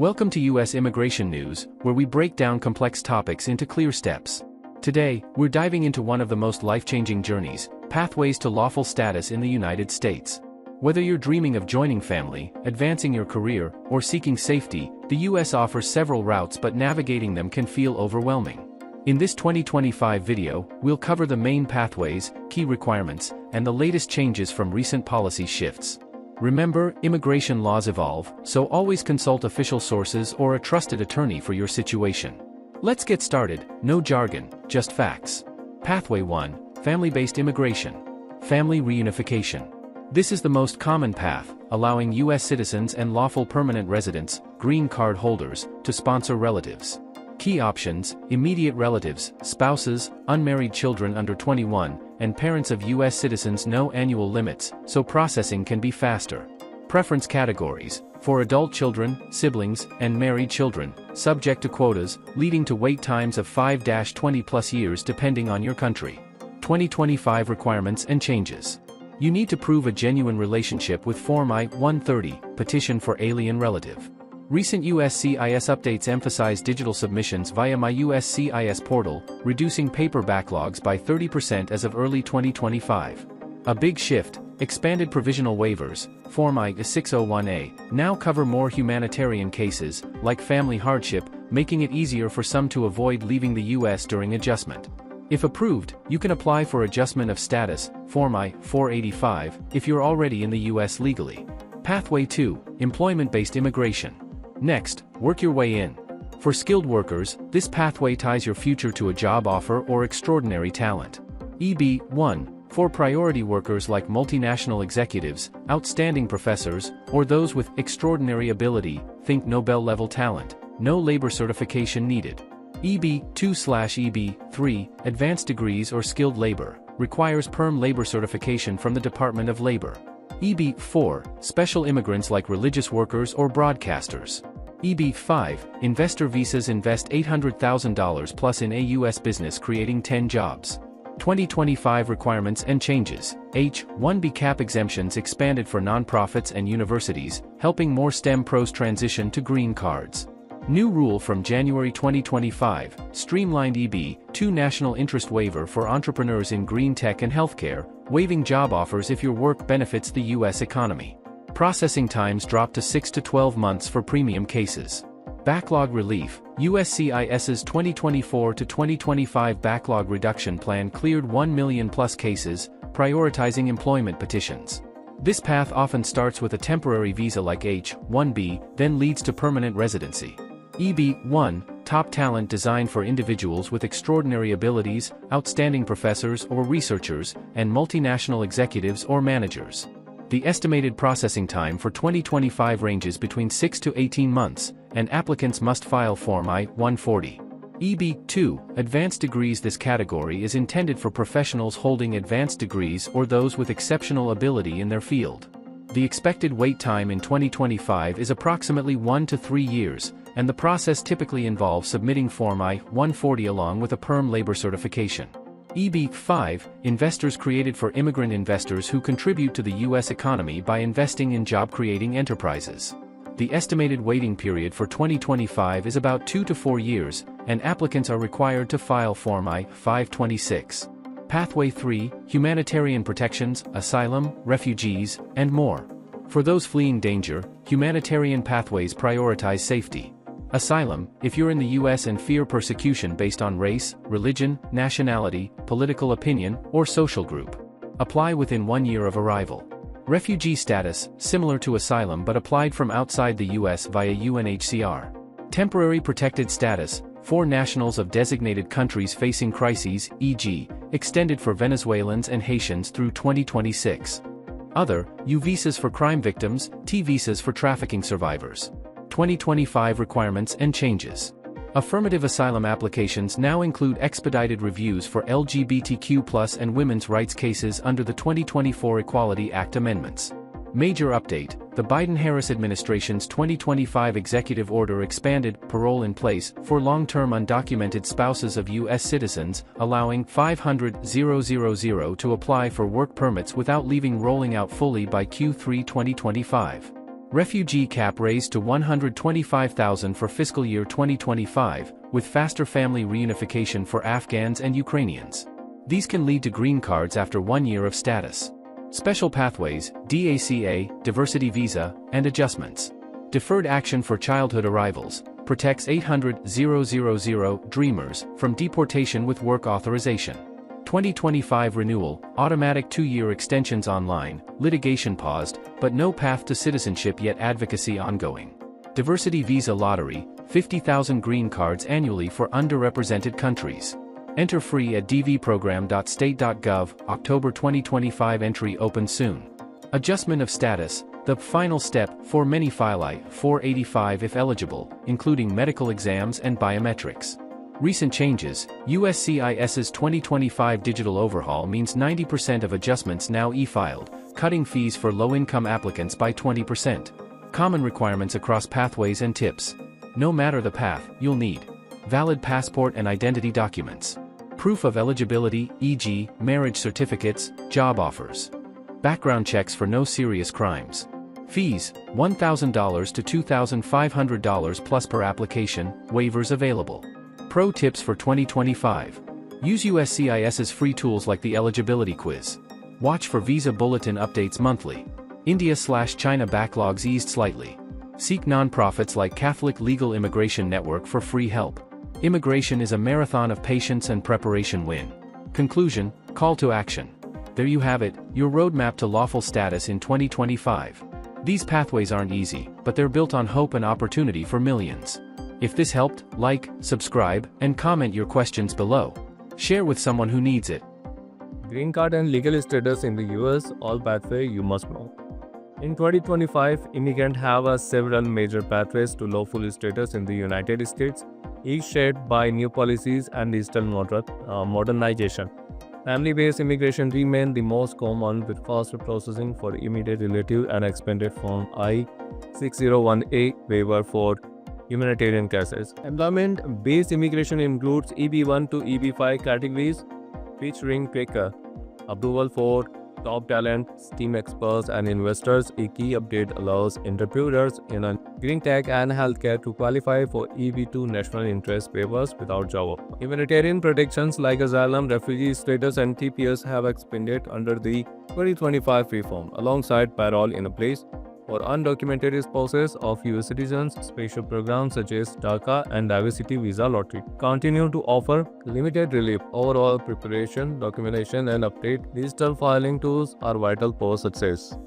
Welcome to U.S. Immigration News, where we break down complex topics into clear steps. Today, we're diving into one of the most life-changing journeys, pathways to lawful status in the United States. Whether you're dreaming of joining family, advancing your career, or seeking safety, the U.S. offers several routes, but navigating them can feel overwhelming. In this 2025 video, we'll cover the main pathways, key requirements, and the latest changes from recent policy shifts. Remember, immigration laws evolve, so always consult official sources or a trusted attorney for your situation. Let's get started. No jargon, just facts. Pathway 1. Family-based immigration. Family reunification. This is the most common path, allowing U.S. citizens and lawful permanent residents, green card holders, to sponsor relatives. Key options: immediate relatives, spouses, unmarried children under 21, and parents of U.S. citizens. No annual limits, so processing can be faster. Preference categories: for adult children, siblings, and married children, subject to quotas, leading to wait times of 5-20+ years depending on your country. 2025 requirements and changes. You need to prove a genuine relationship with Form I-130, Petition for Alien Relative. Recent USCIS updates emphasize digital submissions via My USCIS portal, reducing paper backlogs by 30% as of early 2025. A big shift: expanded provisional waivers, Form I-601A, now cover more humanitarian cases, like family hardship, making it easier for some to avoid leaving the U.S. during adjustment. If approved, you can apply for adjustment of status, Form I-485, if you're already in the U.S. legally. Pathway 2. Employment-based immigration. Next, work your way in. For skilled workers, this pathway ties your future to a job offer or extraordinary talent. EB-1. For priority workers like multinational executives, outstanding professors, or those with extraordinary ability, think Nobel-level talent, no labor certification needed. EB-2/EB-3, advanced degrees or skilled labor, requires perm labor certification from the Department of Labor. EB-4, special immigrants like religious workers or broadcasters. EB-5, investor visas, invest $800,000 plus in a U.S. business creating 10 jobs. 2025 requirements and changes. H-1B cap exemptions expanded for nonprofits and universities, helping more STEM pros transition to green cards. New rule from January 2025, streamlined EB-2 national interest waiver for entrepreneurs in green tech and healthcare, waiving job offers if your work benefits the U.S. economy. Processing times dropped to 6 to 12 months for premium cases. Backlog relief. USCIS's 2024 to 2025 backlog reduction plan cleared 1 million plus cases, prioritizing employment petitions. This path often starts with a temporary visa like H-1B, then leads to permanent residency. EB-1, top talent designed for individuals with extraordinary abilities, outstanding professors or researchers, and multinational executives or managers. The estimated processing time for 2025 ranges between 6 to 18 months, and applicants must file Form I-140. EB-2, advanced degrees. This category is intended for professionals holding advanced degrees or those with exceptional ability in their field. The expected wait time in 2025 is approximately 1 to 3 years, and the process typically involves submitting Form I-140 along with a perm labor certification. EB-5, investors, created for immigrant investors who contribute to the U.S. economy by investing in job-creating enterprises. The estimated waiting period for 2025 is about 2 to 4 years, and applicants are required to file Form I-526. Pathway 3, humanitarian protections, asylum, refugees, and more. For those fleeing danger, humanitarian pathways prioritize safety. Asylum: if you're in the U.S. and fear persecution based on race, religion, nationality, political opinion, or social group. Apply within 1 year of arrival. Refugee status: similar to asylum but applied from outside the U.S. via UNHCR. Temporary protected status: for nationals of designated countries facing crises, e.g., extended for Venezuelans and Haitians through 2026. Other: U visas for crime victims, T visas for trafficking survivors. 2025 requirements and changes. Affirmative asylum applications now include expedited reviews for LGBTQ+ and women's rights cases under the 2024 Equality Act amendments. Major update: the Biden-Harris administration's 2025 executive order expanded parole in place for long-term undocumented spouses of U.S. citizens, allowing 500,000 to apply for work permits without leaving, rolling out fully by Q3 2025. Refugee cap raised to $125,000 for fiscal year 2025, with faster family reunification for Afghans and Ukrainians. These can lead to green cards after 1 year of status. Special pathways, DACA, diversity visa, and adjustments. Deferred action for childhood arrivals, protects 800,000 Dreamers from deportation with work authorization. 2025 renewal, automatic 2-year extensions online, litigation paused, but no path to citizenship yet, advocacy ongoing. Diversity visa lottery, 50,000 green cards annually for underrepresented countries. Enter free at dvprogram.state.gov, October 2025 entry open soon. Adjustment of status, the final step for many file I-485 if eligible, including medical exams and biometrics. Recent changes, USCIS's 2025 digital overhaul means 90% of adjustments now e-filed, cutting fees for low-income applicants by 20%. Common requirements across pathways and tips. No matter the path, you'll need valid passport and identity documents. Proof of eligibility, e.g., marriage certificates, job offers. Background checks for no serious crimes. Fees, $1,000 to $2,500 plus per application, waivers available. Pro tips for 2025. Use USCIS's free tools like the eligibility quiz. Watch for visa bulletin updates monthly. India/China backlogs eased slightly. Seek nonprofits like Catholic Legal Immigration Network for free help. Immigration is a marathon of patience and preparation. Win. Conclusion, call to action. There you have it, your roadmap to lawful status in 2025. These pathways aren't easy, but they're built on hope and opportunity for millions. If this helped, like, subscribe, and comment your questions below. Share with someone who needs it. Green card and legal status in the US, all pathway you must know. In 2025, immigrants have several major pathways to lawful status in the United States, each shaped by new policies and digital modernization. Family-based immigration remain the most common, with faster processing for immediate relative and expanded Form I-601A waiver for humanitarian cases. Employment-based immigration includes EB1 to EB5 categories, featuring quicker approval for top talent, STEM experts, and investors. A key update allows entrepreneurs in a green tech and healthcare to qualify for EB2 national interest waivers without job. Humanitarian protections like asylum, refugee status, and TPS have expanded under the 2025 reform, alongside parole in place for undocumented spouses of US citizens. Special programs such as DACA and diversity visa lottery continue to offer limited relief. Overall preparation, documentation, and update digital filing tools are vital for success.